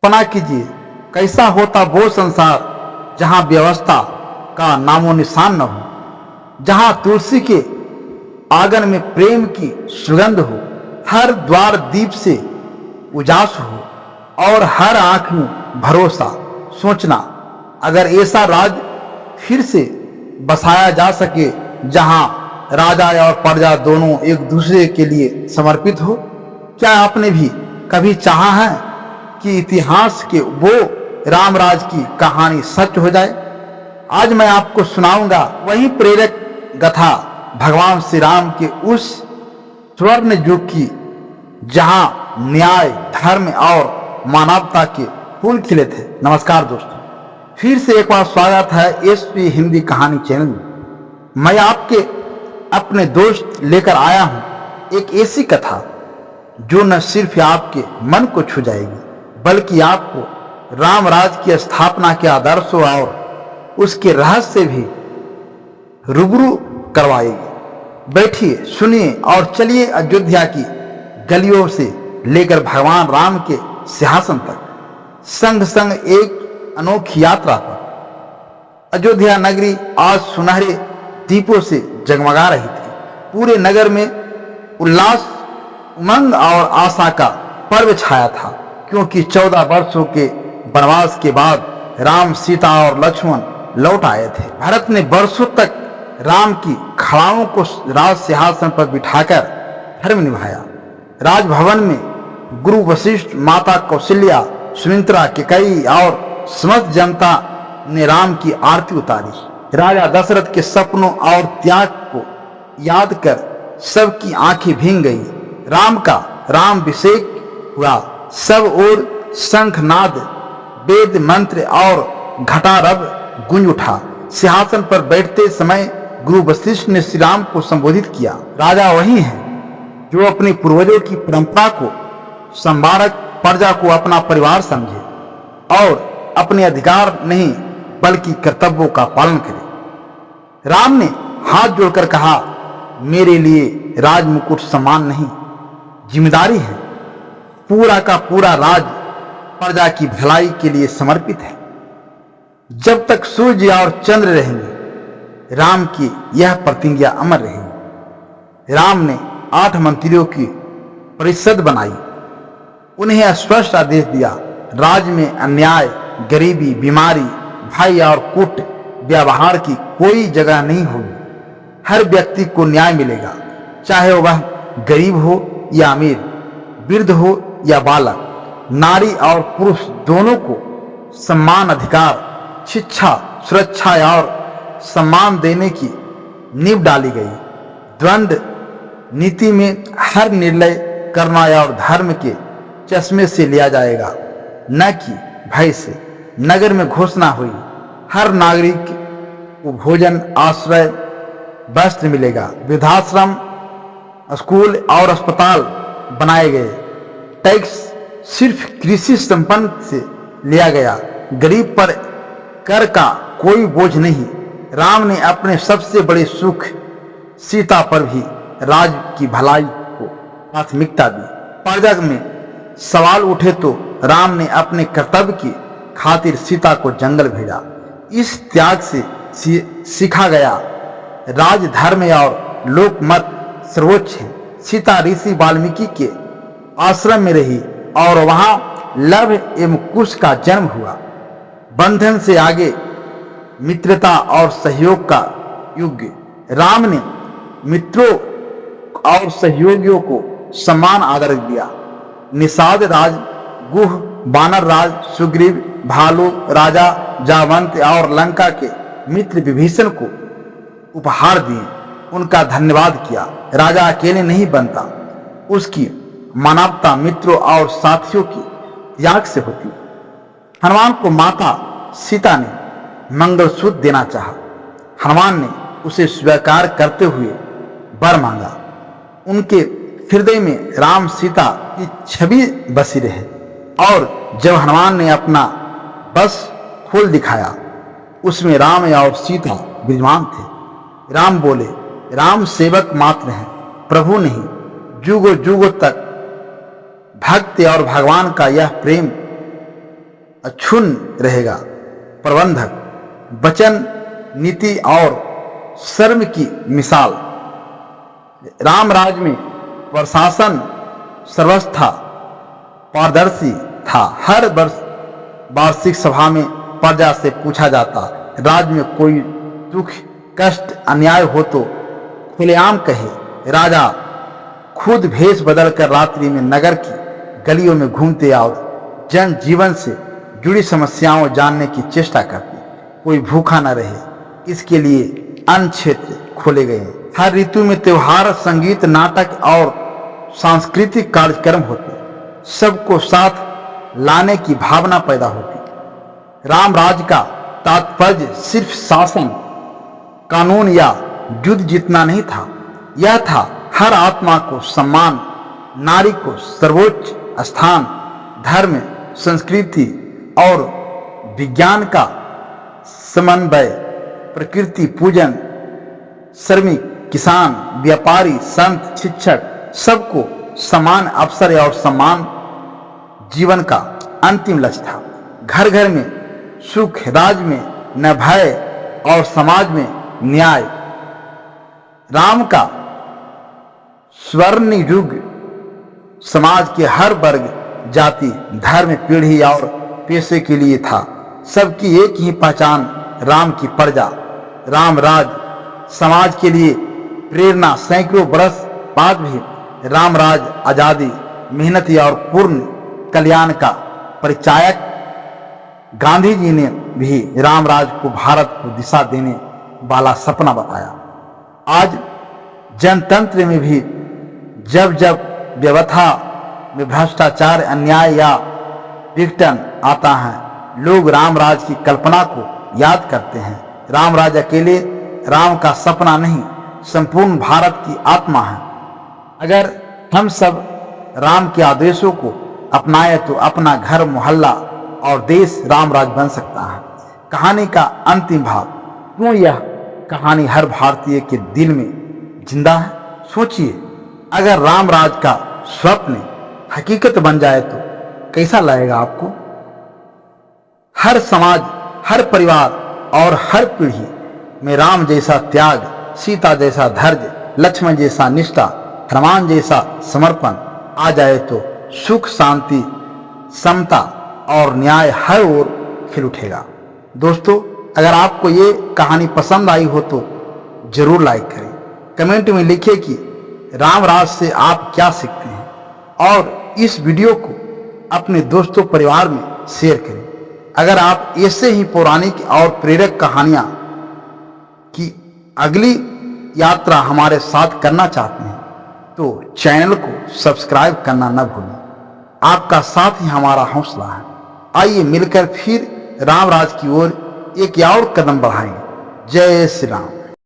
कल्पना कीजिए कैसा होता वो संसार जहां व्यवस्था का नामो निशान न हो, जहां तुलसी के आंगन में प्रेम की सुगंध हो, हर द्वार दीप से उजास हो और हर आंख में भरोसा। सोचना अगर ऐसा राज फिर से बसाया जा सके जहां राजा और प्रजा दोनों एक दूसरे के लिए समर्पित हो। क्या आपने भी कभी चाहा है कि इतिहास के वो रामराज की कहानी सच हो जाए? आज मैं आपको सुनाऊंगा वही प्रेरक गाथा भगवान श्री राम के उस स्वर्ण युग की जहां न्याय, धर्म और मानवता के फूल खिले थे। नमस्कार दोस्तों, फिर से एक बार स्वागत है एसपी हिंदी कहानी चैनल में। मैं आपके अपने दोस्त लेकर आया हूं एक ऐसी कथा जो न सिर्फ आपके मन को छू जाएगी बल्कि आपको रामराज की स्थापना के आदर्शों और उसके रहस्य भी रूबरू करवाएगी। बैठिए, सुनिए और चलिए अयोध्या की गलियों से लेकर भगवान राम के सिंहासन तक संग संग एक अनोखी यात्रा पर। अयोध्या नगरी आज सुनहरे दीपों से जगमगा रही थी। पूरे नगर में उल्लास, उमंग और आशा का पर्व छाया था, क्योंकि 14 वर्षों के वनवास के बाद राम, सीता और लक्ष्मण लौट आए थे। भरत ने वर्षों तक राम की खड़ाओं को राज सिंहासन पर बिठाकर धर्म निभाया। राजभवन में गुरु वशिष्ठ, माता कौशल्या, सुमित्रा, कैकेयी और समस्त जनता ने राम की आरती उतारी। राजा दशरथ के सपनों और त्याग को याद कर सबकी आंखें भीग गई। राम का रामाभिषेक हुआ। सब ओर शंखनाद, वेद मंत्र और घटारव गूंज उठा। सिंहासन पर बैठते समय गुरु वशिष्ठ ने श्री राम को संबोधित किया। राजा वही है जो अपने पूर्वजों की परंपरा को संवारक, प्रजा को अपना परिवार समझे और अपने अधिकार नहीं बल्कि कर्तव्यों का पालन करे। राम ने हाथ जोड़कर कहा, मेरे लिए राजमुकुट सम्मान नहीं, जिम्मेदारी है। पूरा का पूरा राज प्रजा की भलाई के लिए समर्पित है। जब तक सूर्य और चंद्र रहेंगे, राम की यह प्रतिज्ञा अमर रहेगी। राम ने 8 मंत्रियों की परिषद बनाई। उन्हें स्पष्ट आदेश दिया, राज्य में अन्याय, गरीबी, बीमारी, भय और कूट व्यवहार की कोई जगह नहीं होगी। हर व्यक्ति को न्याय मिलेगा, चाहे वह गरीब हो या अमीर, वृद्ध हो या बालक, नारी और पुरुष दोनों को समान अधिकार, शिक्षा, सुरक्षा और सम्मान देने की नींव डाली गई। द्वंद्व नीति में हर निर्णय करना और धर्म के चश्मे से लिया जाएगा, न कि भय से। नगर में घोषणा हुई, हर नागरिक को भोजन, आश्रय, वस्त्र मिलेगा। वृद्धाश्रम, स्कूल और अस्पताल बनाए गए। टैक्स सिर्फ कृषि संपन्न से लिया गया। गरीब पर कर का कोई बोझ नहीं। राम ने अपने सबसे बड़े सुख सीता पर भी राज की भलाई को प्राथमिकता दी। प्रजा में सवाल उठे तो राम ने अपने कर्तव्य की खातिर सीता को जंगल भेजा। इस त्याग से सीखा गया राज, धर्म और लोकमत सर्वोच्च है। सीता ऋषि वाल्मीकि के आश्रम में रही और वहां लव एवं कुश का जन्म हुआ। बंधन से आगे मित्रता और सहयोग का युग। राम ने मित्रों और सहयोगियों को समान आदर दिया। निषाद राज, गुह, वानर राज, सुग्रीव, भालू राजा, जावंत और लंका के मित्र विभीषण को उपहार दिए, उनका धन्यवाद किया। राजा अकेले नहीं बनता, उसकी मानवता मित्रों और साथियों की त्याग से होती। हनुमान को माता सीता ने मंगलसूत्र देना चाहा। हनुमान ने उसे स्वीकार करते हुए वर मांगा। उनके हृदय में राम सीता की छवि बसी रहे। और जब हनुमान ने अपना बस खोल दिखाया, उसमें राम और सीता विद्यमान थे। राम बोले, राम सेवक मात्र हैं, प्रभु नहीं। जुगों जुगों तक भक्त और भगवान का यह प्रेम अक्षुण्ण रहेगा। प्रबंधक, वचन, नीति और शर्म की मिसाल। राम राज में प्रशासन सर्वस्था पारदर्शी था। हर वर्ष वार्षिक सभा में प्रजा से पूछा जाता, राज्य में कोई दुख, कष्ट, अन्याय हो तो खुलेआम कहे। राजा खुद भेष बदलकर रात्रि में नगर की गलियों में घूमते और जन जीवन से जुड़ी समस्याओं जानने की चेष्टा करते। कोई भूखा न रहे, इसके लिए अन्न क्षेत्र खोले गए। हर ऋतु में त्योहार, संगीत, नाटक और सांस्कृतिक कार्यक्रम होते। सबको साथ लाने की भावना पैदा होती। राम राज का तात्पर्य सिर्फ शासन, कानून या युद्ध जीतना नहीं था। यह था हर आत्मा को सम्मान, नारी को सर्वोच्च स्थान, धर्म, संस्कृति और विज्ञान का समन्वय, प्रकृति पूजन, श्रमिक, किसान, व्यापारी, संत, शिक्षक, सबको समान अवसर और समान जीवन का अंतिम लक्ष्य था। घर घर में सुख, राज्य में न भय और समाज में न्याय। राम का स्वर्ण युग समाज के हर वर्ग, जाति, धर्म, पीढ़ी और पेशे के लिए था। सबकी एक ही पहचान, राम की प्रजा। राम राज समाज के लिए प्रेरणा। सैकड़ों बरस बाद भी राम राज आजादी, मेहनती और पूर्ण कल्याण का परिचायक। गांधी जी ने भी राम राज को भारत को दिशा देने वाला सपना बताया। आज जनतंत्र में भी जब जब व्यवस्था में भ्रष्टाचार, अन्याय या विघटन आता है, लोग राम राज की कल्पना को याद करते हैं। राम राज अकेले राम का सपना नहीं, संपूर्ण भारत की आत्मा है। अगर हम सब राम के आदेशों को अपनाए तो अपना घर, मोहल्ला और देश राम राज बन सकता है। कहानी का अंतिम भाग। क्यों यह कहानी हर भारतीय के दिल में जिंदा है? सोचिए, अगर राम राज का स्वप्न हकीकत बन जाए तो कैसा लगेगा आपको? हर समाज, हर परिवार और हर पीढ़ी में राम जैसा त्याग, सीता जैसा धैर्य, लक्ष्मण जैसा निष्ठा, हनुमान जैसा समर्पण आ जाए तो सुख, शांति, समता और न्याय हर ओर खिल उठेगा। दोस्तों, अगर आपको ये कहानी पसंद आई हो तो जरूर लाइक करें। कमेंट में लिखिए कि राम राज से आप क्या सीखते हैं और इस वीडियो को अपने दोस्तों, परिवार में शेयर करें। अगर आप ऐसे ही पौराणिक और प्रेरक कहानियां की अगली यात्रा हमारे साथ करना चाहते हैं तो चैनल को सब्सक्राइब करना न भूलें। आपका साथ ही हमारा हौसला है। आइए मिलकर फिर राम राज की ओर एक और कदम बढ़ाएं। जय श्री राम।